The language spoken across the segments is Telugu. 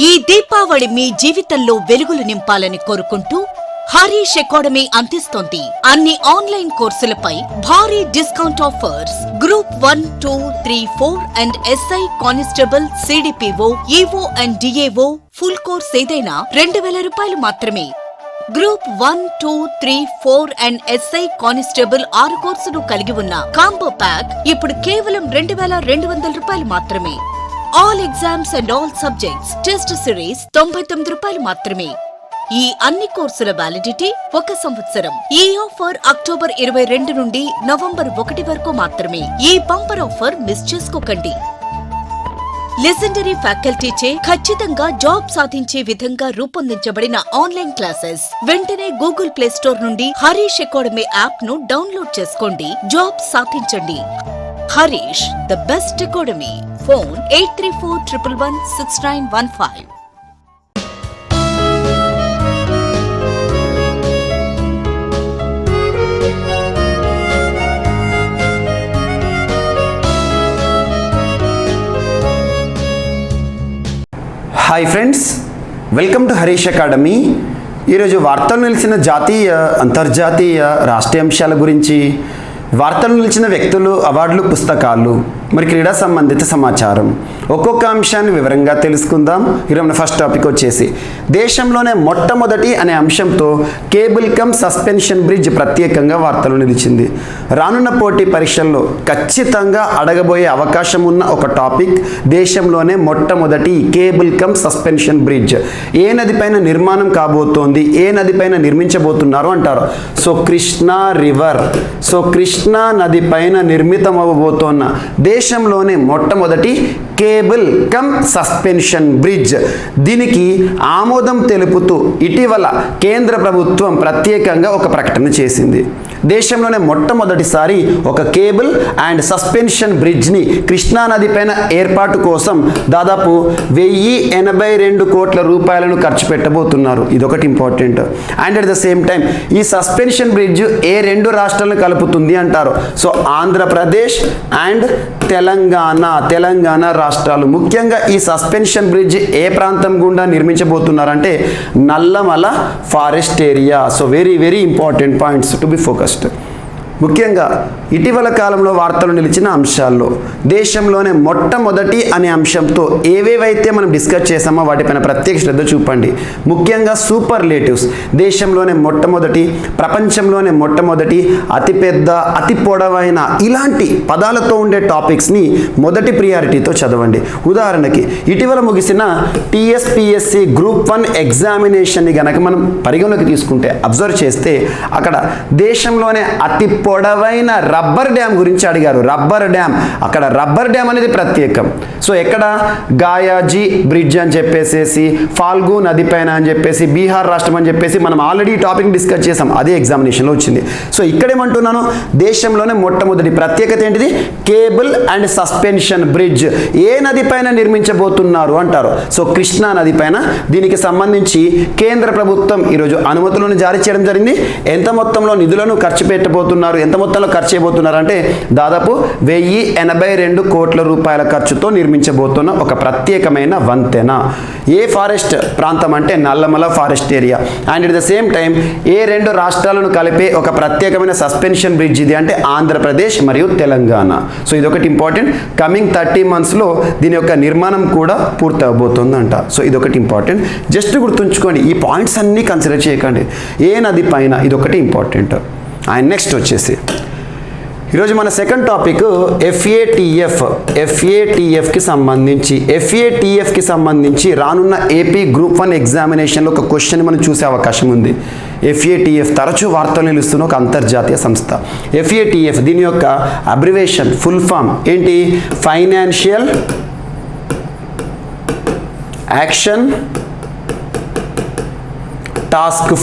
ఈ దీపావళి మీ జీవితంలో వెలుగులు నింపాలని కోరుకుంటూ హరీష్ అకాడమీ అందిస్తోంది అన్ని ఆన్లైన్ కోర్సులపై భారీ discount offers. Group 1, 2, 3, 4 and SI constable, CDPO, EO and DAO full course ఏదైనా 2000 రూపాయలు మాత్రమే. గ్రూప్ 1, 2, 3, 4 అండ్ ఎస్ఐ కానిస్టేబుల్ 6 కోర్సులు కలిగి ఉన్న కాంబో ప్యాక్ ఇప్పుడు కేవలం 2200 రూపాయలు మాత్రమే. All exams and all subjects test series 99 రూపాయలు మాత్రమే. ఈ అన్ని కోర్సుల వ్యాలిడిటీ 1 సంవత్సరం. ఈ ఆఫర్ అక్టోబర్ 22 నుండి నవంబర్ 1 వరకు మాత్రమే. ఈ బంపర్ ఆఫర్ మిస్ చేసుకోకండి. లెజెండరీ ఫ్యాకల్టీచే ఖచ్చితంగా జాబ్ సాధించే విధంగా రూపొందించబడిన ఆన్లైన్ క్లాసెస్. వెంటనే గూగుల్ ప్లే స్టోర్ నుండి హరీష్ అకాడమీ యాప్ ను డౌన్లోడ్ చేసుకోండి. జాబ్ సాధించండి. Harish, the best academy. Phone 8341116915. Hi friends, welcome to Harish academy. ఈరోజు వార్తలు నిలిచిన జాతీయ, అంతర్జాతీయ, రాష్ట్రీయ అంశాల గురించి, వార్తలు నిలిచిన వ్యక్తులు, అవార్డులు, పుస్తకాలు, మరి క్రీడా సంబంధిత సమాచారం, ఒక్కొక్క అంశాన్ని వివరంగా తెలుసుకుందాం. ఈరోజు మన ఫస్ట్ టాపిక్ వచ్చేసి దేశంలోనే మొట్టమొదటి అనే అంశంతో కేబుల్ కమ్ సస్పెన్షన్ బ్రిడ్జ్ ప్రత్యేకంగా వార్తలు నిలిచింది. రానున్న పోటీ పరీక్షల్లో ఖచ్చితంగా అడగబోయే అవకాశం ఉన్న ఒక టాపిక్ దేశంలోనే మొట్టమొదటి కేబుల్ కమ్ సస్పెన్షన్ బ్రిడ్జ్. ఏ నది పైన నిర్మాణం కాబోతోంది, ఏ నది పైన నిర్మించబోతున్నారు అంటారు. So Krishna river, so Krishna నది పైన నిర్మితం అవ్వబోతోన్న దేశంలోనే మొట్టమొదటి కేబుల్ కమ్ సస్పెన్షన్ బ్రిడ్జ్. దీనికి ఆమోదం తెలుపుతూ ఇటీవల కేంద్ర ప్రభుత్వం ప్రత్యేకంగా ఒక ప్రకటన చేసింది. దేశంలోనే మొట్టమొదటిసారి ఒక కేబుల్ అండ్ సస్పెన్షన్ బ్రిడ్జ్ని కృష్ణా నది పైన ఏర్పాటు కోసం దాదాపు 1082 కోట్ల రూపాయలను ఖర్చు పెట్టబోతున్నారు. ఇదొకటి important. And at the same time ఈ సస్పెన్షన్ బ్రిడ్జ్ ఏ 2 రాష్ట్రాలను కలుపుతుంది అంటారు. సో ఆంధ్రప్రదేశ్ అండ్ తెలంగాణ రాష్ట్రాలు. ముఖ్యంగా ఈ సస్పెన్షన్ బ్రిడ్జ్ ఏ ప్రాంతం గుండా నిర్మించబోతున్నారంటే Nallamala forest area. So very very important points to be focused. ముఖ్యంగా ఇటీవల కాలంలో వార్తలు నిలిచిన అంశాల్లో దేశంలోనే మొట్టమొదటి అనే అంశంతో ఏవేవైతే మనం డిస్కస్ చేసామో వాటిపైన ప్రత్యేక శ్రద్ధ చూపండి. ముఖ్యంగా సూపర్లేటివ్స్. దేశంలోనే మొట్టమొదటి, ప్రపంచంలోనే మొట్టమొదటి, అతిపెద్ద, అతి పొడవైన, ఇలాంటి పదాలతో ఉండే టాపిక్స్ని మొదటి ప్రియారిటీతో చదవండి. ఉదాహరణకి ఇటీవల ముగిసిన టీఎస్పీఎస్సీ గ్రూప్ 1 ఎగ్జామినేషన్ని గనక మనం పరిగణలోకి తీసుకుంటే, అబ్జర్వ్ చేస్తే అక్కడ దేశంలోనే అతి పొడవైన రబ్బర్ డ్యామ్ గురించి అడిగారు. రబ్బర్ డ్యామ్, అక్కడ రబ్బర్ డ్యామ్ అనేది ప్రత్యేకం. సో ఎక్కడ గాయాజీ బ్రిడ్జ్ అని చెప్పేసి, ఫాల్గు నది పైన అని చెప్పేసి, బీహార్ రాష్ట్రం అని చెప్పేసి మనం ఆల్రెడీ ఈ టాపిక్ డిస్కస్ చేసాం. అదే ఎగ్జామినేషన్లో వచ్చింది. సో ఇక్కడేమంటున్నాను, దేశంలోనే మొట్టమొదటి ప్రత్యేకత ఏంటిది? Cable and suspension bridge. ఏ నది పైన నిర్మించబోతున్నారు అంటారు. సో కృష్ణా నది పైన. దీనికి సంబంధించి కేంద్ర ప్రభుత్వం ఈరోజు అనుమతులను జారీ చేయడం జరిగింది. ఎంత మొత్తంలో నిధులను ఖర్చు పెట్టబోతున్నారు, ఎంత మొత్తంలో ఖర్చు చేయబోతున్నారు అంటే దాదాపు 1082 కోట్ల రూపాయల ఖర్చుతో నిర్మించబోతున్న ఒక ప్రత్యేకమైన వంతెన. ఏ ఫారెస్ట్ ప్రాంతం అంటే Nallamala forest area. And at the same time ఏ 2 రాష్ట్రాలను కలిపే ఒక ప్రత్యేకమైన సస్పెన్షన్ బ్రిడ్జ్ ఇది అంటే ఆంధ్రప్రదేశ్ మరియు తెలంగాణ. సో ఇదొకటి ఇంపార్టెంట్. కమింగ్ 30 మంత్స్లో దీని యొక్క నిర్మాణం కూడా పూర్తి అవబోతుందంట. సో ఇదొకటి ఇంపార్టెంట్. జస్ట్ గుర్తుంచుకోండి, ఈ పాయింట్స్ అన్నీ కన్సిడర్ చేయకండి. ఏ నది పైన, ఇదొకటి ఇంపార్టెంట్. అండ్ నెక్స్ట్ వచ్చేసి ఈరోజు మన సెకండ్ టాపిక్ ఎఫ్ఏటిఎఫ్కి సంబంధించి రానున్న ఏపీ గ్రూప్ 1 ఎగ్జామినేషన్లో ఒక క్వశ్చన్ మనం చూసే అవకాశం ఉంది. ఎఫ్ఏటిఎఫ్ తరచూ వార్తలు నిలుస్తున్న ఒక అంతర్జాతీయ సంస్థ. ఎఫ్ఏటిఎఫ్ దీని యొక్క అబ్రివేషన్, ఫుల్ ఫామ్ ఏంటి? Financial action task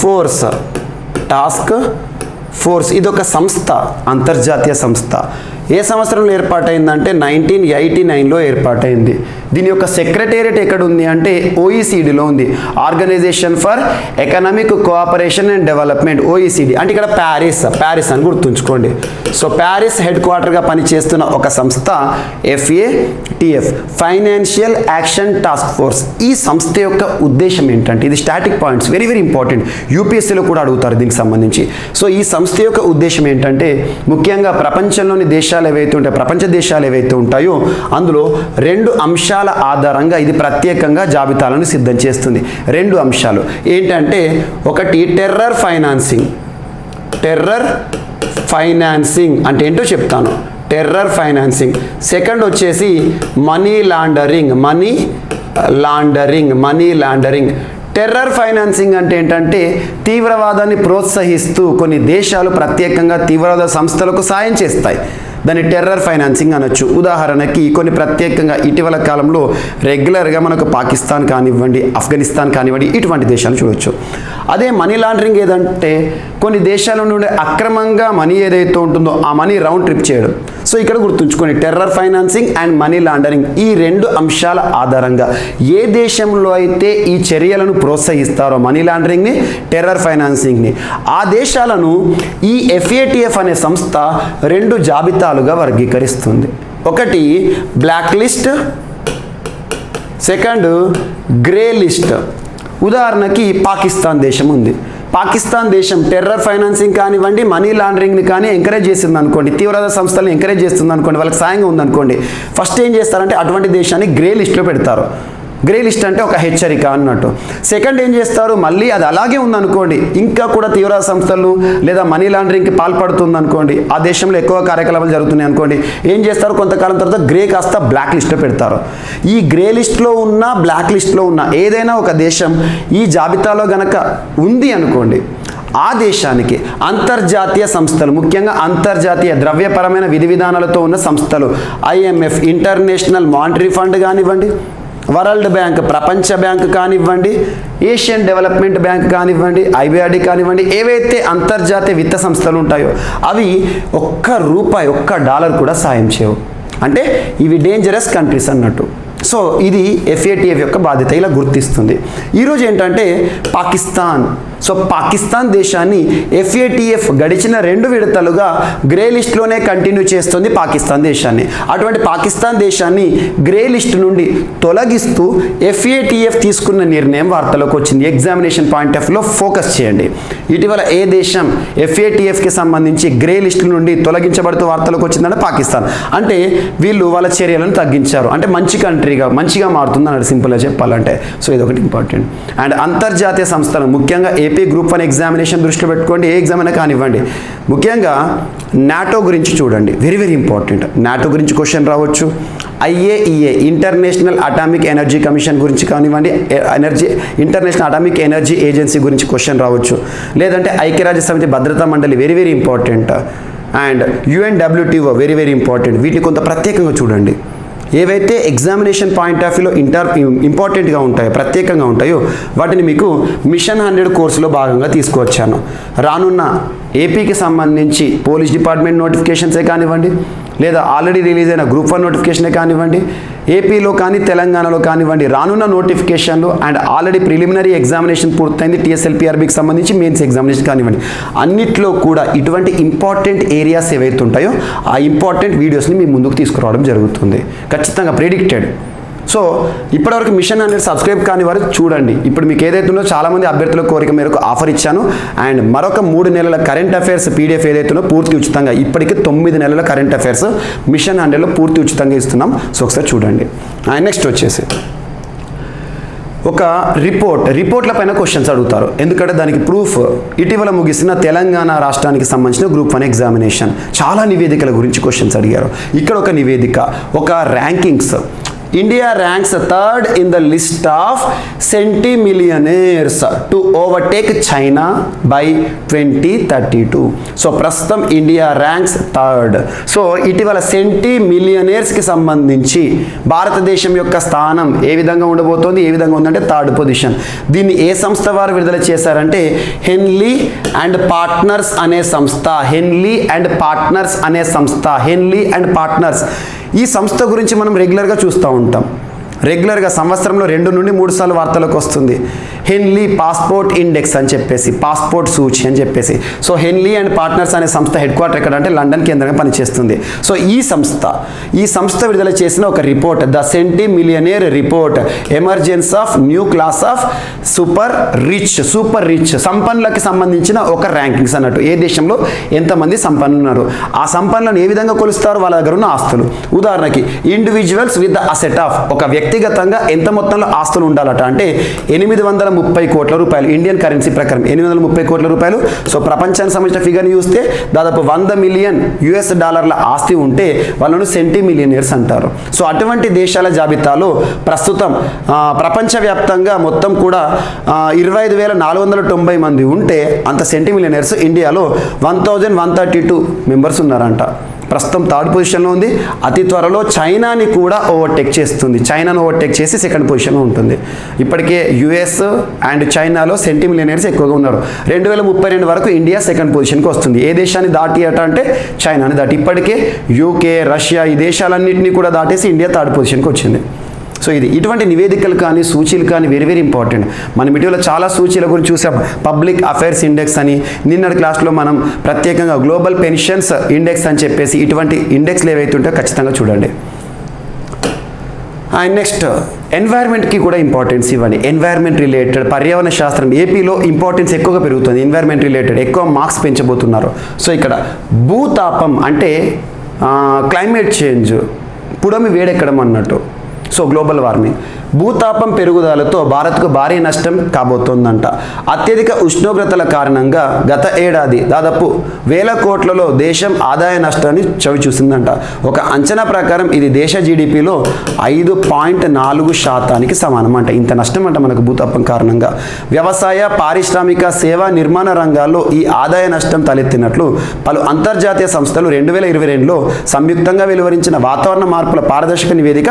force. ఇదొక సంస్థ, అంతర్జాతీయ సంస్థ. ఏ సంవత్సరంలో ఏర్పాటైందంటే 1989లో ఏర్పాటైంది. దీని యొక్క సెక్రటేరియట్ ఎక్కడ ఉంది అంటే ఓఈసీడీలో ఉంది, organization for economic cooperation and development, OECD. అంటే ఇక్కడ ప్యారిస్ అని గుర్తుంచుకోండి. సో ప్యారిస్ హెడ్ క్వార్టర్గా పనిచేస్తున్న ఒక సంస్థ FATF, financial action task force. ఈ సంస్థ యొక్క ఉద్దేశం ఏంటంటే, ఇది static points, very very important, యూపీఎస్సీలో కూడా అడుగుతారు దీనికి సంబంధించి. సో ఈ సంస్థ యొక్క ఉద్దేశం ఏంటంటే, ముఖ్యంగా ప్రపంచంలోని దేశాలు ఏవైతే ఉంటాయో, ప్రపంచ దేశాలు ఏవైతే ఉంటాయో అందులో 2 అంశాల ఆధారంగా ఇది ప్రత్యేకంగా జాబితాలను సిద్ధం చేస్తుంది. 2 అంశాలు ఏంటంటే, ఒకటి టెర్రర్ ఫైనాన్సింగ్ అంటే ఏంటో చెప్తాను, టెర్రర్ ఫైనాన్సింగ్. సెకండ్ వచ్చేసి మనీ లాండరింగ్. టెర్రర్ ఫైనాన్సింగ్ అంటే ఏంటంటే, తీవ్రవాదాన్ని ప్రోత్సహిస్తూ కొన్ని దేశాలు ప్రత్యేకంగా తీవ్రవాద సంస్థలకు సాయం చేస్తాయి, దాన్ని టెర్రర్ ఫైనాన్సింగ్ అనొచ్చు. ఉదాహరణకి కొన్ని ప్రత్యేకంగా ఇటీవల కాలంలో రెగ్యులర్గా మనకు పాకిస్తాన్ కానివ్వండి, ఆఫ్ఘనిస్తాన్ కానివ్వండి, ఇటువంటి దేశాలు చూడొచ్చు. అదే మనీ లాండరింగ్ ఏదంటే, కొన్ని దేశాల నుండి అక్రమంగా మనీ ఏదైతే ఉంటుందో ఆ మనీ రౌండ్ ట్రిప్ చేయడం. సో ఇక్కడ గుర్తుంచుకోండి, terror financing and money laundering, ఈ 2 అంశాల ఆధారంగా ఏ దేశంలో అయితే ఈ చర్యలను ప్రోత్సహిస్తారో, మనీ లాండరింగ్ని, టెర్రర్ ఫైనాన్సింగ్ని, ఆ దేశాలను ఈ FATF అనే సంస్థ 2 జాబితాలుగా వర్గీకరిస్తుంది. ఒకటి black list, second grey list. ఉదాహరణకి పాకిస్తాన్ దేశం ఉంది. పాకిస్తాన్ దేశం టెర్రర్ ఫైనాన్సింగ్ కానివ్వండి, మనీ లాండరింగ్ని కానీ ఎంకరేజ్ చేస్తుంది అనుకోండి, తీవ్రవాద సంస్థలను ఎంకరేజ్ చేస్తుంది అనుకోండి, వాళ్ళకి సాయంగా ఉందనుకోండి, ఫస్ట్ ఏం చేస్తారంటే అటువంటి దేశాన్ని గ్రే లిస్ట్లో పెడతారు. గ్రే లిస్ట్ అంటే ఒక హెచ్చరిక అన్నట్టు. సెకండ్ ఏం చేస్తారు, మళ్ళీ అది అలాగే ఉందనుకోండి, ఇంకా కూడా తీవ్రవాద సంస్థలు లేదా మనీ లాండరింగ్కి పాల్పడుతుంది అనుకోండి, ఆ దేశంలో ఎక్కువ కార్యకలాపాలు జరుగుతున్నాయి అనుకోండి, ఏం చేస్తారు, కొంతకాలం తర్వాత గ్రే కాస్త బ్లాక్ లిస్ట్లో పెడతారు. ఈ గ్రే లిస్ట్లో ఉన్న, బ్లాక్ లిస్ట్లో ఉన్న ఏదైనా ఒక దేశం ఈ జాబితాలో గనక ఉంది అనుకోండి, ఆ దేశానికి అంతర్జాతీయ సంస్థలు, ముఖ్యంగా అంతర్జాతీయ ద్రవ్యపరమైన విధి విధానాలతో ఉన్న సంస్థలు, IMF, ఇంటర్నేషనల్ మానిటరీ ఫండ్ కానివ్వండి, వరల్డ్ బ్యాంక్, ప్రపంచ బ్యాంక్ కానివ్వండి, ఏషియన్ డెవలప్మెంట్ బ్యాంక్ కానివ్వండి, IBRD కానివ్వండి, ఏవైతే అంతర్జాతీయ విత్త సంస్థలు ఉంటాయో అవి $1 కూడా సాయం చేయవు. అంటే ఇవి డేంజరస్ కంట్రీస్ అన్నట్టు. సో ఇది FATF యొక్క బాధ్యత, ఇలా గుర్తిస్తుంది. ఈరోజు ఏంటంటే పాకిస్తాన్. సో పాకిస్తాన్ దేశాన్ని FATF గడిచిన 2 విడతలుగా గ్రే లిస్ట్లోనే కంటిన్యూ చేస్తుంది పాకిస్తాన్ దేశాన్ని. అటువంటి పాకిస్తాన్ దేశాన్ని గ్రే లిస్ట్ నుండి తొలగిస్తూ FATF తీసుకున్న నిర్ణయం వార్తలోకి వచ్చింది. ఎగ్జామినేషన్ పాయింట్ ఆఫ్ వ్యూలో ఫోకస్ చేయండి. ఇటీవల ఏ దేశం FATFకి సంబంధించి గ్రే లిస్ట్ నుండి తొలగించబడుతూ వార్తలోకి వచ్చిందంటే పాకిస్తాన్. అంటే వీళ్ళు వాళ్ళ చర్యలను తగ్గించారు, అంటే మంచి కంట్రీగా, మంచిగా మారుతుంది అన్నట్టు సింపుల్గా చెప్పాలంటే. సో ఇది ఒకటి ఇంపార్టెంట్. అండ్ అంతర్జాతీయ సంస్థలు, ముఖ్యంగా AP గ్రూప్ 1 ఎగ్జామినేషన్ దృష్టిలో పెట్టుకోండి, ఏ ఎగ్జామ్ అయినా కానివ్వండి. ముఖ్యంగా నాటో గురించి చూడండి, వెరీ వెరీ ఇంపార్టెంట్. నాటో గురించి క్వశ్చన్ రావచ్చు. IAEA, international atomic energy commission గురించి కానివ్వండి, ఇంటర్నేషనల్ అటామిక్ ఎనర్జీ ఏజెన్సీ గురించి క్వశ్చన్ రావచ్చు. లేదంటే ఐక్యరాజ్య సమితి భద్రతా మండలి, very very important. And UNWTO, very very important. వీటిని కొంత ప్రత్యేకంగా చూడండి. ఏవైతే ఎగ్జామినేషన్ పాయింట్ ఆఫ్ వ్యూలో ఇంపార్టెంట్గా ఉంటాయో, ప్రత్యేకంగా ఉంటాయో, వాటిని మీకు మిషన్ 100 కోర్సులో భాగంగా తీసుకువచ్చాను. రానున్న ఏపీకి సంబంధించి పోలీస్ డిపార్ట్మెంట్ నోటిఫికేషన్సే కానివ్వండి, లేదా ఆల్రెడీ రిలీజ్ అయిన గ్రూప్ 1 నోటిఫికేషనే కానివ్వండి, ఏపీలో కానీ తెలంగాణలో కానివ్వండి, రానున్న నోటిఫికేషన్లు అండ్ ఆల్రెడీ ప్రిలిమినరీ ఎగ్జామినేషన్ పూర్తయింది TSLPRBకి సంబంధించి, మెయిన్స్ ఎగ్జామినేషన్ కానివ్వండి, అన్నిట్లో కూడా ఇటువంటి ఇంపార్టెంట్ ఏరియాస్ ఏవైతే ఉంటాయో ఆ ఇంపార్టెంట్ వీడియోస్ని మీ ముందుకు తీసుకురావడం జరుగుతుంది, ఖచ్చితంగా ప్రెడిక్టెడ్. సో ఇప్పటివరకు మిషన్ 100 సబ్స్క్రైబ్ కాని వారు చూడండి. ఇప్పుడు మీకు ఏదైతే ఉందో చాలామంది అభ్యర్థుల కోరిక మేరకు ఆఫర్ ఇచ్చాను. అండ్ మరొక 3 నెలల కరెంట్ అఫైర్స్ PDF ఏదైతే ఉందో పూర్తి ఉచితంగా, ఇప్పటికి 9 నెలల కరెంట్ అఫైర్స్ మిషన్ 100లో పూర్తి ఉచితంగా ఇస్తున్నాం. సో ఒకసారి చూడండి. అండ్ నెక్స్ట్ వచ్చేసి ఒక రిపోర్ట్ల పైన క్వశ్చన్స్ అడుగుతారు, ఎందుకంటే దానికి ప్రూఫ్ ఇటీవల ముగిసిన తెలంగాణ రాష్ట్రానికి సంబంధించిన గ్రూప్ 1 ఎగ్జామినేషన్ చాలా నివేదికల గురించి క్వశ్చన్స్ అడిగారు. ఇక్కడ ఒక నివేదిక, ఒక rankings, India ranks third in the list of centimillionaires to overtake China by 2032. So ప్రస్తుతం ఇండియా ర్యాంక్స్ థర్డ్. సో ఇటీవల సెంటీమిలియనేర్స్కి సంబంధించి భారతదేశం యొక్క స్థానం ఏ విధంగా ఉండబోతోంది, ఏ విధంగా ఉందంటే థర్డ్ పొజిషన్. దీన్ని ఏ సంస్థ వారు విడుదల చేశారంటే హెన్లీ అండ్ పార్ట్నర్స్ అనే సంస్థ. హెన్లీ అండ్ పార్ట్నర్స్ అనే సంస్థ. హెన్లీ అండ్ పార్ట్నర్స్ ఈ సంస్థ గురించి మనం రెగ్యులర్గా చూస్తూ ఉంటాం. రెగ్యులర్గా సంవత్సరంలో 2 నుండి 3 సార్లు వార్తలకు వస్తుంది. హెన్లీ పాస్పోర్ట్ ఇండెక్స్ అని చెప్పేసి, పాస్పోర్ట్ సూచి అని చెప్పేసి. సో హెన్లీ అండ్ పార్ట్నర్స్ అనే సంస్థ హెడ్ క్వార్టర్ ఎక్కడ అంటే లండన్ కేంద్రంగా పనిచేస్తుంది. సో ఈ సంస్థ విడుదల చేసిన ఒక report, the centimillionaire report, emergence of new class of super rich సంపన్నులకి సంబంధించిన ఒక ర్యాంకింగ్స్ అన్నట్టు. ఏ దేశంలో ఎంతమంది సంపన్నులు ఉన్నారు, ఆ సంపన్నులను ఏ విధంగా కొలుస్తారు, వాళ్ళ దగ్గర ఉన్న ఆస్తులు. ఉదాహరణకి individuals with the asset of, ఒక వ్యక్తిగతంగా ఎంత మొత్తంలో ఆస్తులు ఉండాలట అంటే 830 కోట్ల రూపాయలు ఇండియన్ కరెన్సీ ప్రకారం 830 కోట్ల రూపాయలు. సో ప్రపంచానికి సంబంధించిన ఫిగర్ని చూస్తే దాదాపు $100 మిలియన్ ఆస్తి ఉంటే వాళ్ళను సెంటీమిలియనర్స్ అంటారు. సో అటువంటి దేశాల జాబితాలో ప్రస్తుతం ప్రపంచవ్యాప్తంగా మొత్తం కూడా 25,490 మంది ఉంటే అంత సెంటీమిలియనర్స్ ఇండియాలో 1,132 మెంబర్స్ ఉన్నారంట. ప్రస్తుతం థర్డ్ పొజిషన్లో ఉంది. అతి త్వరలో చైనాని కూడా ఓవర్టేక్ చేస్తుంది. చైనాను ఓవర్టేక్ చేసి సెకండ్ పొజిషన్లో ఉంటుంది. ఇప్పటికే యుఎస్ అండ్ చైనాలో సెంటీమిలియనర్స్ ఎక్కువగా ఉన్నారు. 2032 వరకు ఇండియా సెకండ్ పొజిషన్కి వస్తుంది. ఏ దేశాన్ని దాటి అట అంటే చైనాని దాటి. ఇప్పటికే యూకే, రష్యా ఈ దేశాలన్నింటినీ కూడా దాటేసి ఇండియా థర్డ్ పొజిషన్కి వచ్చింది. సో ఇటువంటి నివేదికలు కానీ సూచీలు కానీ వెరీ ఇంపార్టెంట్. మనం ఇటీవల చాలా సూచీల గురించి చూసాం. పబ్లిక్ అఫైర్స్ ఇండెక్స్ అని, నిన్నటి క్లాస్లో మనం ప్రత్యేకంగా గ్లోబల్ పెన్షన్స్ ఇండెక్స్ అని చెప్పేసి ఇటువంటి ఇండెక్స్లు ఏవైతే ఉంటాయో ఖచ్చితంగా చూడండి. అండ్ నెక్స్ట్ ఎన్వైర్న్మెంట్కి కూడా ఇంపార్టెన్స్ ఇవ్వండి. ఎన్వైర్న్మెంట్ రిలేటెడ్ పర్యావరణ శాస్త్రం ఏపీలో ఇంపార్టెన్స్ ఎక్కువగా పెరుగుతుంది. ఎన్వైర్న్మెంట్ రిలేటెడ్ ఎక్కువ మార్క్స్ పెంచబోతున్నారు. సో ఇక్కడ భూతాపం అంటే క్లైమేట్ చేంజ్, పుడమి వేడెక్కడం అన్నట్టు. సో గ్లోబల్ వార్మింగ్, భూతాపం పెరుగుదలతో భారత్కు భారీ నష్టం కాబోతోందంట. అత్యధిక ఉష్ణోగ్రతల కారణంగా గత ఏడాది దాదాపు 1000 కోట్లలో దేశం ఆదాయ నష్టాన్ని చవిచూసిందంట. ఒక అంచనా ప్రకారం ఇది దేశ జీడిపిలో 5.4% సమానం అంట. ఇంత నష్టం అంట మనకు భూతాపం కారణంగా. వ్యవసాయ, పారిశ్రామిక, సేవా, నిర్మాణ రంగాల్లో ఈ ఆదాయ నష్టం తలెత్తినట్లు పలు అంతర్జాతీయ సంస్థలు 2022లో సంయుక్తంగా వెలువరించిన వాతావరణ మార్పుల పారదర్శక నివేదిక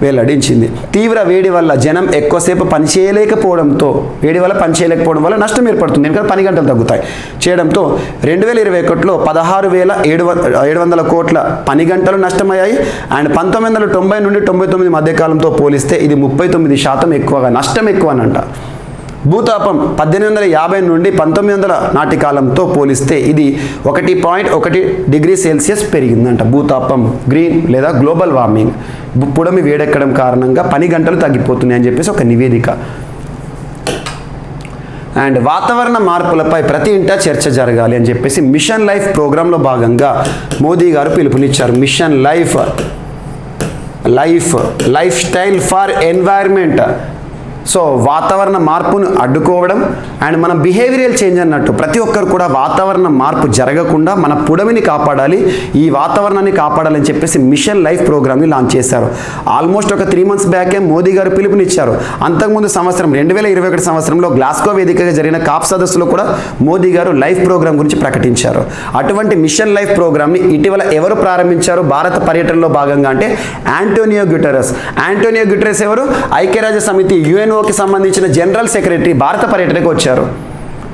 వెల్లడించింది. తీవ్ర వేడి వల్ల జనం ఎక్కువసేపు వేడి వల్ల పనిచేయలేకపోవడం వల్ల నష్టం ఏర్పడుతుంది. ఎందుకంటే పని గంటలు తగ్గుతాయి. చేయడంతో 2021లో 16,700 కోట్ల పని గంటలు నష్టమయ్యాయి. అండ్ 1990 నుండి 99 మధ్యకాలంతో పోలిస్తే ఇది 39% ఎక్కువగా నష్టం ఎక్కువనంట. భూతాపం 1850 నుండి 1900 నాటి కాలంతో పోలిస్తే ఇది 1.1 డిగ్రీ సెల్సియస్ పెరిగిందంట. భూతాపం, గ్రీన్ లేదా గ్లోబల్ వార్మింగ్, పుడమి వేడెక్కడం కారణంగా పని గంటలు తగ్గిపోతున్నాయి అని చెప్పేసి ఒక నివేదిక. అండ్ వాతావరణ మార్పులపై ప్రతి ఇంటా చర్చ జరగాలి అని చెప్పేసి మిషన్ లైఫ్ ప్రోగ్రాంలో భాగంగా మోదీ గారు పిలుపునిచ్చారు. Mission lifestyle for environment. So వాతావరణ మార్పును అడ్డుకోవడం అండ్ మన బిహేవియరల్ చేంజ్ అన్నట్టు ప్రతి ఒక్కరు కూడా వాతావరణ మార్పు జరగకుండా మన పుడమిని కాపాడాలి, ఈ వాతావరణాన్ని కాపాడాలని చెప్పేసి మిషన్ లైఫ్ ప్రోగ్రామ్ని లాంచ్ చేశారు. ఆల్మోస్ట్ ఒక 3 months బ్యాకే మోదీ గారు పిలుపునిచ్చారు. అంతకుముందు సంవత్సరం 2021 సంవత్సరంలో గ్లాస్గో వేదికగా జరిగిన కాప్ సదస్సులో కూడా మోదీ గారు లైఫ్ ప్రోగ్రామ్ గురించి ప్రకటించారు. అటువంటి మిషన్ లైఫ్ ప్రోగ్రామ్ని ఇటీవల ఎవరు ప్రారంభించారు భారత పర్యటనలో భాగంగా అంటే ఆంటోనియో గ్యుటెరస్ ఎవరు? ఐక్యరాజ్య సమితి యుఎన్ఓకి సంబంధించిన జనరల్ సెక్రటరీ భారత పర్యటనకు వచ్చారు.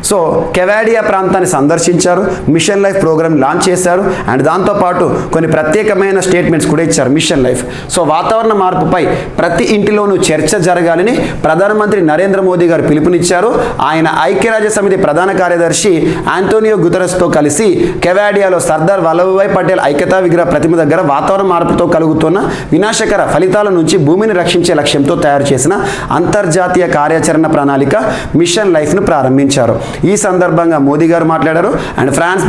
సో కెవాడియా ప్రాంతాన్ని సందర్శించారు, మిషన్ లైఫ్ ప్రోగ్రామ్ లాంచ్ చేశారు అండ్ దాంతోపాటు కొన్ని ప్రత్యేకమైన స్టేట్మెంట్స్ కూడా ఇచ్చారు మిషన్ లైఫ్. సో వాతావరణ మార్పుపై ప్రతి ఇంటిలోనూ చర్చ జరగాలని ప్రధానమంత్రి నరేంద్ర మోదీ గారు పిలుపునిచ్చారు. ఆయన ఐక్యరాజ్య సమితి ప్రధాన కార్యదర్శి ఆంటోనియో గుటెరస్తో కలిసి కెవాడియాలో సర్దార్ వల్లభాయ్ పటేల్ ఐక్యతా విగ్రహ ప్రతిమ దగ్గర వాతావరణ మార్పుతో కలుగుతున్న వినాశకర ఫలితాల నుంచి భూమిని రక్షించే లక్ష్యంతో తయారు చేసిన అంతర్జాతీయ కార్యాచరణ ప్రణాళిక మిషన్ లైఫ్ను ప్రారంభించారు. ఈ సందర్భంగా మోదీ గారు మాట్లాడారు అండ్ ఫ్రాన్స్,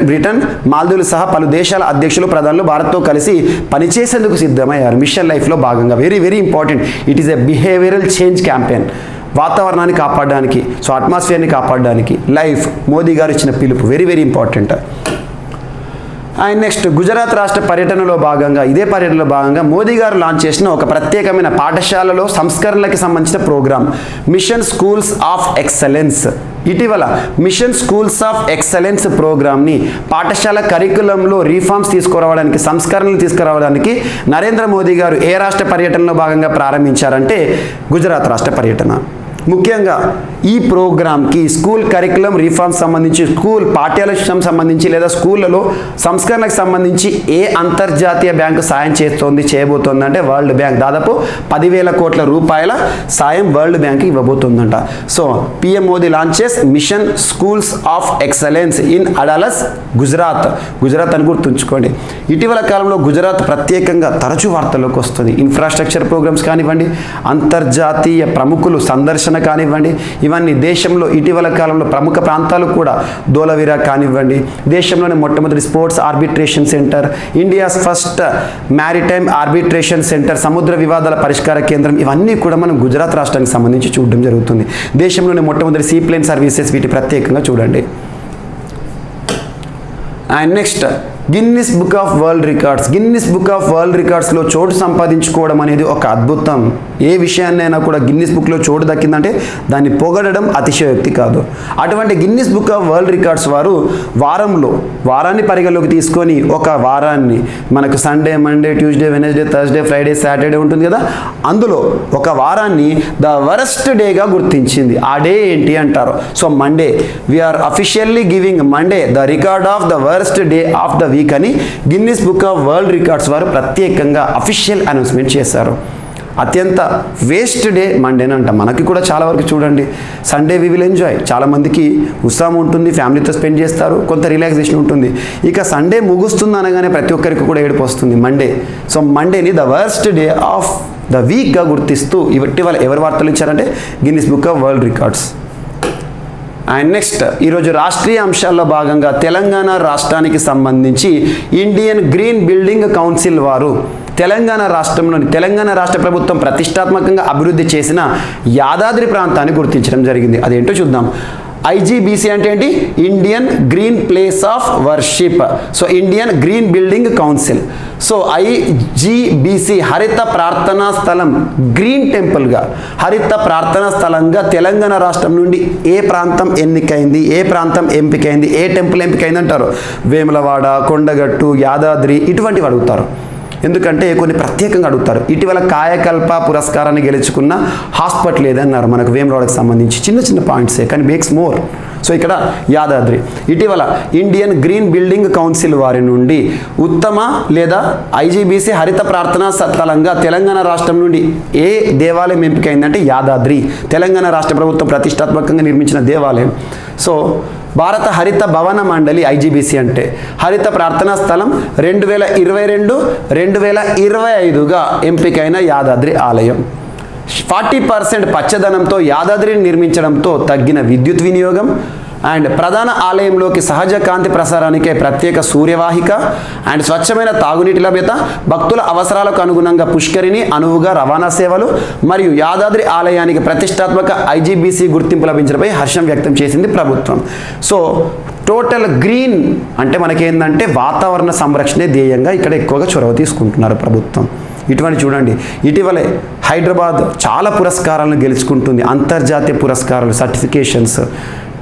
బ్రిటన్, మాల్దీవులు సహా పలు దేశాల అధ్యక్షులు, ప్రధానులు భారత్తో కలిసి పనిచేసేందుకు సిద్ధమయ్యారు మిషన్ లైఫ్లో భాగంగా. Very important. It is a behavioural change campaign. వాతావరణాన్ని కాపాడడానికి, సో అట్మాస్ఫియర్ని కాపాడడానికి లైఫ్ మోదీ గారు ఇచ్చిన పిలుపు very important. And next Gujarat రాష్ట్ర పర్యటనలో భాగంగా ఇదే పర్యటనలో భాగంగా మోదీ గారు లాంచ్ చేసిన ఒక ప్రత్యేకమైన పాఠశాలలో సంస్కరణలకి సంబంధించిన programme mission schools of excellence. ఇటీవల మిషన్ స్కూల్స్ ఆఫ్ ఎక్సలెన్స్ ప్రోగ్రామ్ని పాఠశాల కరికులంలో రీఫార్మ్స్ తీసుకురావడానికి, సంస్కరణలు తీసుకురావడానికి నరేంద్ర మోదీ గారు ఏ రాష్ట్ర పర్యటనలో భాగంగా ప్రారంభించారంటే గుజరాత్ రాష్ట్ర పర్యటన. ముఖ్యంగా ఈ ప్రోగ్రామ్కి స్కూల్ కరికులం రిఫార్మ్స్ సంబంధించి, స్కూల్ పాఠ్యాంశం సంబంధించి లేదా స్కూళ్ళలో సంస్కరణలకు సంబంధించి ఏ అంతర్జాతీయ బ్యాంకు సాయం చేయబోతోంది అంటే వరల్డ్ బ్యాంక్ దాదాపు 10,000 కోట్ల రూపాయల సాయం వరల్డ్ బ్యాంక్ ఇవ్వబోతుందంట. So PM Modi launches mission schools of excellence in Adalaj Gujarat అని గుర్తుంచుకోండి. ఇటీవల కాలంలో గుజరాత్ ప్రత్యేకంగా తరచూ వార్తల్లోకి వస్తుంది. ఇన్ఫ్రాస్ట్రక్చర్ ప్రోగ్రామ్స్ కానివ్వండి, అంతర్జాతీయ ప్రముఖులు సందర్శన కానివ్వండి, ఇవన్నీ దేశంలో ఇటీవల కాలంలో ప్రముఖ ప్రాంతాలు కూడా ధోలవీరా కానివ్వండి, దేశంలోని మొట్టమొదటి sports arbitration centre, India's first maritime arbitration centre, సముద్ర వివాదాల పరిష్కార కేంద్రం, ఇవన్నీ కూడా మనం గుజరాత్ రాష్ట్రానికి సంబంధించి చూడడం జరుగుతుంది. దేశంలోని మొట్టమొదటి సీప్లేన్ సర్వీసెస్, వీటి ప్రత్యేకంగా చూడండి. And next Guinness book of world రికార్డ్స్లో చోటు సంపాదించుకోవడం అనేది ఒక అద్భుతం. ఏ విషయాన్నైనా కూడా గిన్నిస్ బుక్లో చోటు దక్కిందంటే దాన్ని పొగడడం అతిశయోక్తి కాదు. అటువంటి Guinness book of world records వారు వారాన్ని పరిగణలోకి తీసుకొని ఒక వారాన్ని, మనకు Sunday, Monday, Tuesday, Wednesday, Thursday, Friday, Saturday ఉంటుంది కదా, అందులో ఒక వారాన్ని ద వరస్ట్ డేగా గుర్తించింది. ఆ డే ఏంటి అంటారు. So Monday, we are officially giving Monday the record of the worst day of the week అని Guinness book of world records వారు ప్రత్యేకంగా అఫీషియల్ అనౌన్స్మెంట్ చేశారు. అత్యంత వేస్ట్ డే మండేని అంట. మనకి కూడా చాలా వరకు చూడండి, సండే వి విల్ ఎంజాయ్, చాలామందికి ఉత్సాహం ఉంటుంది, ఫ్యామిలీతో స్పెండ్ చేస్తారు, కొంత రిలాక్సేషన్ ఉంటుంది. ఇక సండే ముగుస్తుంది అనగానే ప్రతి ఒక్కరికి కూడా ఏడుపు వస్తుంది మండే. సో మండేని the worst day of the వీక్గా గుర్తిస్తూ ఇటీవల ఎవరు వార్తలు ఇచ్చారంటే Guinness book of world records. And next ఈరోజు రాష్ట్రీయ అంశాల్లో భాగంగా తెలంగాణ రాష్ట్రానికి సంబంధించి ఇండియన్ గ్రీన్ బిల్డింగ్ కౌన్సిల్ వారు తెలంగాణ రాష్ట్ర ప్రభుత్వం ప్రతిష్టాత్మకంగా అభివృద్ధి చేసిన యాదాద్రి ప్రాంతాన్ని గుర్తించడం జరిగింది. అదేంటో చూద్దాం. ఐజీబీసీ అంటే ఏంటి? Indian green place of worship. So Indian green building council. So IGBC హరిత ప్రార్థనా స్థలం, గ్రీన్ టెంపుల్గా, హరిత ప్రార్థనా స్థలంగా తెలంగాణ రాష్ట్రం నుండి ఏ ప్రాంతం ఎన్నికైంది, ఏ ప్రాంతం ఎంపికైంది, ఏ టెంపుల్ ఎంపికైంది అంటారు. వేములవాడ, కొండగట్టు, యాదాద్రి ఇటువంటివి అడుగుతారు. ఎందుకంటే కొన్ని ప్రత్యేకంగా అడుగుతారు. ఇటీవల కాయకల్ప పురస్కారాన్ని గెలుచుకున్న హాస్పిటల్ ఏదన్నారు మనకు వేములవాడకు సంబంధించి, చిన్న పాయింట్సే కానీ మేక్స్ మోర్. సో ఇక్కడ యాదాద్రి. ఇటీవల ఇండియన్ గ్రీన్ బిల్డింగ్ కౌన్సిల్ వారి నుండి ఉత్తమ లేదా ఐజీబీసీ హరిత ప్రార్థనా స్థలంగా తెలంగాణ రాష్ట్రం నుండి ఏ దేవాలయం ఎంపికైందంటే యాదాద్రి. తెలంగాణ రాష్ట్ర ప్రభుత్వం ప్రతిష్టాత్మకంగా నిర్మించిన దేవాలయం. సో భారత హరిత భవన మండలి ఐజీబీసీ అంటే హరిత ప్రార్థనా స్థలం 2022-2025గా ఎంపికైన యాదాద్రి ఆలయం. 40% పచ్చదనంతో యాదాద్రిని నిర్మించడంతో తగ్గిన విద్యుత్ వినియోగం అండ్ ప్రధాన ఆలయంలోకి సహజ కాంతి ప్రసారానికే ప్రత్యేక సూర్యవాహిక అండ్ స్వచ్ఛమైన తాగునీటి లభ్యత, భక్తుల అవసరాలకు అనుగుణంగా పుష్కరిణి అనువుగా రవాణా సేవలు మరియు యాదాద్రి ఆలయానికి ప్రతిష్టాత్మక ఐజీబీసీ గుర్తింపు లభించడంపై హర్షం వ్యక్తం చేసింది ప్రభుత్వం. సో టోటల్ గ్రీన్ అంటే మనకేందంటే వాతావరణ సంరక్షణే ధ్యేయంగా ఇక్కడ ఎక్కువగా చొరవ తీసుకుంటున్నారు ప్రభుత్వం. ఇటువంటి చూడండి, ఇటీవలే హైదరాబాద్ చాలా పురస్కారాలను గెలుచుకుంటుంది, అంతర్జాతీయ పురస్కారాలు, certifications.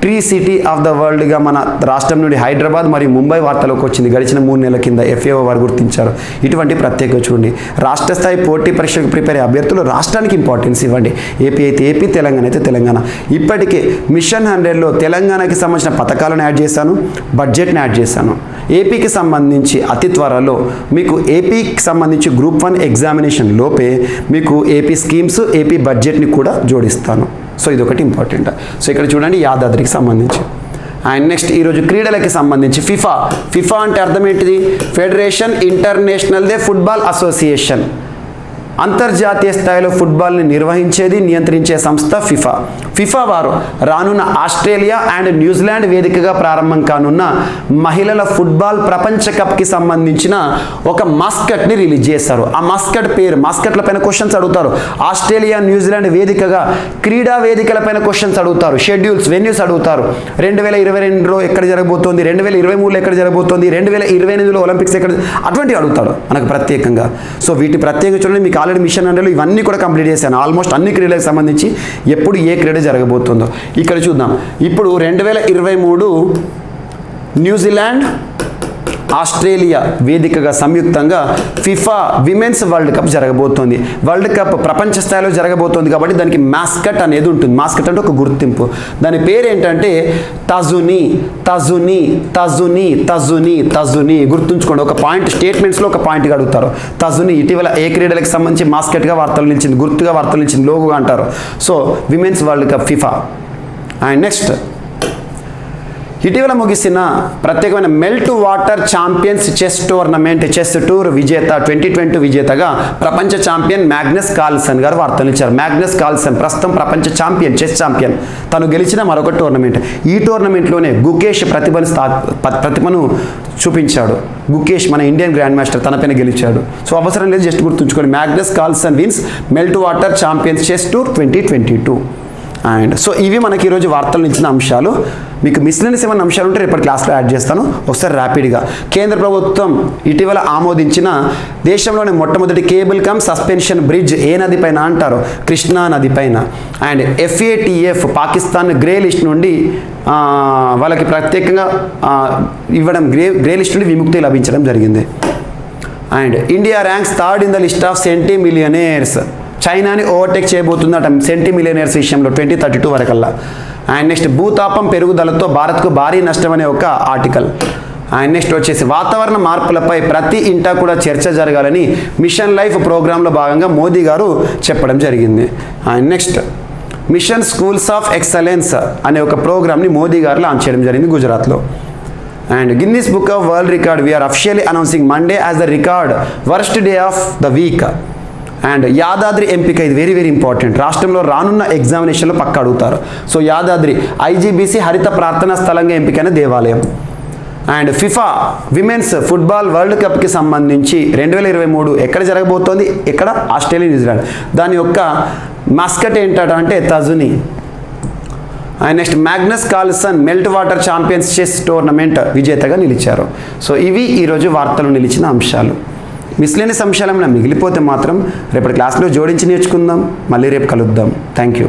Tree city of the వరల్డ్గా మన రాష్ట్రం నుండి హైదరాబాద్ మరియు ముంబై వార్తలోకి వచ్చింది గడిచిన 3 నెలల కింద. FAO వారు గుర్తించారు. ఇటువంటి ప్రత్యేకంగా చూడండి. రాష్ట్ర స్థాయి పోటీ పరీక్షకు ప్రిపేర్ అయ్యే అభ్యర్థులు రాష్ట్రానికి ఇంపార్టెన్స్ ఇవ్వండి. ఏపీ అయితే ఏపీ, తెలంగాణ అయితే తెలంగాణ. ఇప్పటికే మిషన్ 100లో తెలంగాణకి సంబంధించిన పథకాలను యాడ్ చేశాను, బడ్జెట్ని యాడ్ చేశాను. ఏపీకి సంబంధించి అతి త్వరలో మీకు ఏపీకి సంబంధించి గ్రూప్ 1 ఎగ్జామినేషన్ లోపే మీకు ఏపీ స్కీమ్స్, ఏపీ బడ్జెట్ని కూడా జోడిస్తాను. సో ఇదొకటి ఇంపార్టెంట్. సో ఇక్కడ చూడండి యాదాద్రికి సంబంధించి. అండ్ నెక్స్ట్ ఈరోజు క్రీడలకి సంబంధించి ఫిఫా అంటే అర్థం ఏంటిది? Federation international they football association. అంతర్జాతీయ స్థాయిలో ఫుట్బాల్ని నిర్వహించేది నియంత్రించే సంస్థ ఫిఫా. ఫిఫా వారు రానున్న ఆస్ట్రేలియా అండ్ న్యూజిలాండ్ వేదికగా ప్రారంభం కానున్న మహిళల ఫుట్బాల్ ప్రపంచ కప్కి సంబంధించిన ఒక మాస్కట్ని రిలీజ్ చేస్తారు. ఆ మాస్కట్ పేరు, మాస్కట్ల పైన క్వశ్చన్స్ అడుగుతారు. ఆస్ట్రేలియా న్యూజిలాండ్ వేదికగా క్రీడా వేదికల పైన క్వశ్చన్స్ అడుగుతారు. షెడ్యూల్స్, వెన్యూస్ అడుగుతారు. 2022లో ఎక్కడ జరగబోతోంది, 2023లో ఎక్కడ జరగబోతోంది, 2028లో ఒలింపిక్స్ ఎక్కడ, అటువంటివి అడుగుతాడు మనకు ప్రత్యేకంగా. సో వీటి ప్రత్యేకంగా చూడండి, మీకు ఆల్రెడీ మిషన్ అండర్లో ఇవన్నీ కూడా కంప్లీట్ చేశాను. ఆల్మోస్ట్ అన్ని క్రీడలకు సంబంధించి ఎప్పుడు ఏ క్రీడ జరగబోతుందో ఇక్కడ చూద్దాం. ఇప్పుడు 2023 న్యూజిలాండ్ ఆస్ట్రేలియా వేదికగా సంయుక్తంగా ఫిఫా విమెన్స్ వరల్డ్ కప్ జరగబోతోంది. వరల్డ్ కప్ ప్రపంచ స్థాయిలో జరగబోతోంది కాబట్టి దానికి మాస్కట్ అనేది ఉంటుంది. మాస్కట్ అంటే ఒక గుర్తింపు. దాని పేరు ఏంటంటే తజుని తజుని తజుని తజుని తజుని. గుర్తుంచుకోండి, ఒక పాయింట్ స్టేట్మెంట్స్లో ఒక పాయింట్గా అడుగుతారు. తజుని ఇటీవల ఏ క్రీడలకు సంబంధించి మాస్కట్గా వార్తలు నిలిచింది, గుర్తుగా వార్తలు నిలిచింది, లోగోగా అంటారు. So women's world cup FIFA. And next, ఇటీవల ముగిసిన ప్రత్యేకమైన melt water Champions chess tournament, chess tour విజేత 2020 విజేతగా ప్రపంచ ఛాంపియన్ మ్యాగ్నస్ కార్ల్సన్ గారు వార్తలు ఇచ్చారు. మ్యాగ్నస్ కార్ల్సన్ ప్రస్తుతం ప్రపంచ ఛాంపియన్, చెస్ ఛాంపియన్. తను గెలిచిన మరొక టోర్నమెంట్. ఈ టోర్నమెంట్లోనే గుకేష్ ప్రతిభను చూపించాడు. గుకేష్ మన ఇండియన్ గ్రాండ్ మాస్టర్, తనపైన గెలిచాడు. సో అవసరం లేదు, జస్ట్ గుర్తుంచుకోండి. Magnus Carlsen wins Meltwater Champions Chess Tour 2022. And so ఇవి మనకి ఈరోజు వార్తలు ఇచ్చిన అంశాలు. మీకు మిస్లెనియస్ ఏమైనా అంశాలు ఉంటే రేపటి క్లాస్లో యాడ్ చేస్తాను. ఒకసారి ర్యాపిడ్గా, కేంద్ర ప్రభుత్వం ఇటీవల ఆమోదించిన దేశంలోని మొట్టమొదటి కేబుల్ కమ్ సస్పెన్షన్ బ్రిడ్జ్ ఏ నది పైన అంటారు? కృష్ణా నది పైన. And FATF Pakistan grey list నుండి వాళ్ళకి ప్రత్యేకంగా ఇవ్వడం, గ్రే లిస్ట్ నుండి విముక్తి లభించడం జరిగింది. And India ranks 3rd in the list of centimillionaires. చైనాని ఓవర్టేక్ చేయబోతుందట సెంటీ మిలియనర్స్ విషయంలో 2032 వరకల్లా. అండ్ నెక్స్ట్, భూతాపం పెరుగుదలతో భారత్కు భారీ నష్టం అనే ఒక ఆర్టికల్. అండ్ నెక్స్ట్ వచ్చేసి, వాతావరణ మార్పులపై ప్రతి ఇంటా కూడా చర్చ జరగాలని మిషన్ లైఫ్ ప్రోగ్రాంలో భాగంగా మోదీ గారు చెప్పడం జరిగింది. And next, mission schools of excellence అనే ఒక ప్రోగ్రామ్ని మోదీ గారు లాంచ్ చేయడం జరిగింది గుజరాత్లో. And Guinness book of world record we are officially announcing Monday as the record worst day of the week. And Yadadri ఎంపిక, ఇది వెరీ వెరీ ఇంపార్టెంట్. రాష్ట్రంలో రానున్న ఎగ్జామినేషన్లో పక్క అడుగుతారు. సో యాదాద్రి IGBC హరిత ప్రార్థనా స్థలంగా ఎంపికైన దేవాలయం. And FIFA women's football world కప్కి సంబంధించి 2023 ఎక్కడ జరగబోతోంది? ఎక్కడ? Australia, New Zealand. దాని యొక్క మాస్కట్ ఏంటంటే తజుని. And next, Magnus Carlsen melt water Champions chess tournament విజేతగా నిలిచారు. సో ఇవి ఈరోజు వార్తలు నిలిచిన అంశాలు. మిస్లేనియస్ అంశాలు ఏమైనా మిగిలిపోతే మాత్రం రేపటి క్లాస్లో జోడించి నేర్చుకుందాం. మళ్ళీ రేపు కలుద్దాం. Thank you.